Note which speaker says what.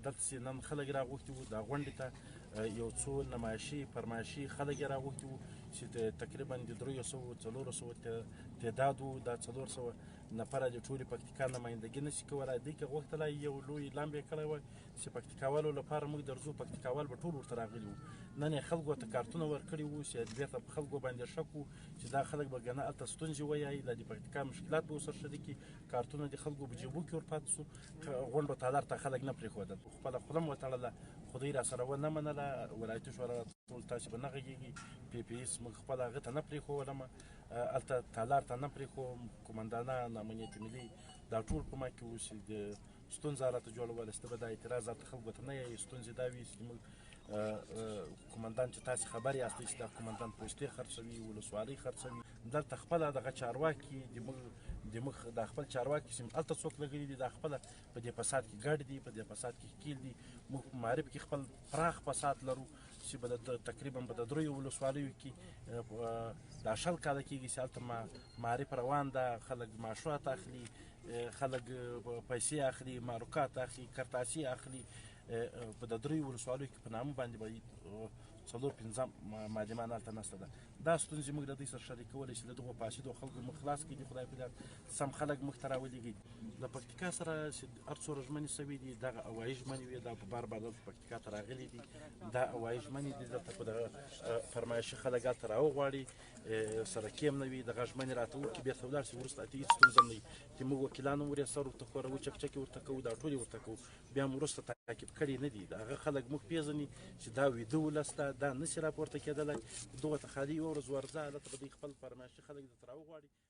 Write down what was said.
Speaker 1: دلته چې نن خلک راغوښتي وو دا غونډې ته یو څو نمایشي فرمایشي خلک یې راغوښتي وو چې تقریبا د 300 تعداد وو. دا 400 نفره د ټولې پکتیکا نمایندګي نشي کولی. دوی که غوښتلی یو لوی لامب یې کړی وای چې پکتیکاوالو لپاره موږ درځو، پکتیکاوال به ټول ورته راغلي وو. نن یې خلکو ته کارتونه ورکړي وو چې بېرته په خلکو باندې شک وو چې دا خلک به ګنه هلته ستونزې ووایي، د پکتیکا مشکلات به ورسره شریکي. کارتونه د خلکو په جیبو کې ورپاتې شو. غونډو تالار ته خلک نه پرېښودل، خپله خوله م وتړله. خو دوی راسره ونه منله. ولایتي شورا ټول تاسې به نه غږېږي، پی پی ایس موږ خپله هغه ته نه پرېښودلم، هلته تالار ته نه پرېښودم. قمندانان امنیت ملي دا ټول په ما کې وو چې د ستونزه راته جوړوله چې ته به دا اعتراض هلته خلکو ته نه یایې. ستونزې دا وي چې موږ قمندان چې تاسې خبر یاستئ چې دا قمندان پوستې خرڅوي، ولسوالۍ خرڅوي. دلته خپله دغه چارواکي د موږ دا خپل چارواکي چې هلته څوک لګلي دي دا خپله په دې فساد کې ګډ دي، په دې فساد کې ښکېل دي. موږ په معارف کې خپل پراخ فساد لرو چې تقریبا به د 3 ولسوالیو کې دا 20 کاله کېږي چې هلته معارف روان ده. خلک معاشات اخلي، خلک پیسې اخلي، معروکات اخلي، کرتاسي اخلي. په د 3 ولسوالیو کې په نامه باندې به 4-5 معلمان هلته نسته ده. دا ستونزې موږ د دوی سره شریکولی چې د دغو فاسدو خلکو موږ خلاص کړي دي. خدای په یاد سم خلک موږ ته راولېږي. د پکتیکا سره چې هر څومره ژمنې شوي دي دغه هوایي ژمنې وې، دا په بار بار دلته پکتیکا ته راغلي دي. دا هوایي ژمنې دي دلته په دغه فرمایشي خلک هلته راوغواړي، سره کیم نه وي، دغه ژمنې راته وکړي، بېرته ولاړ شي. وروسته هلته هېڅ ستونزه نه وي چې موږ وکیلان هم ورې سر ورته ښوروو، چکچکې ورته کوو، دا ټول یې ورته کوو. بیا هم وروسته تعقیب کړي نه دي. هغه خلک موږ پېژني چې دا ویده ولس ده، دا نشي راپورته کېدلی. دغو ته خالي یوه ورځ ورځه هلته به دوی خپل فرمایشي خلک درته راوغواړي.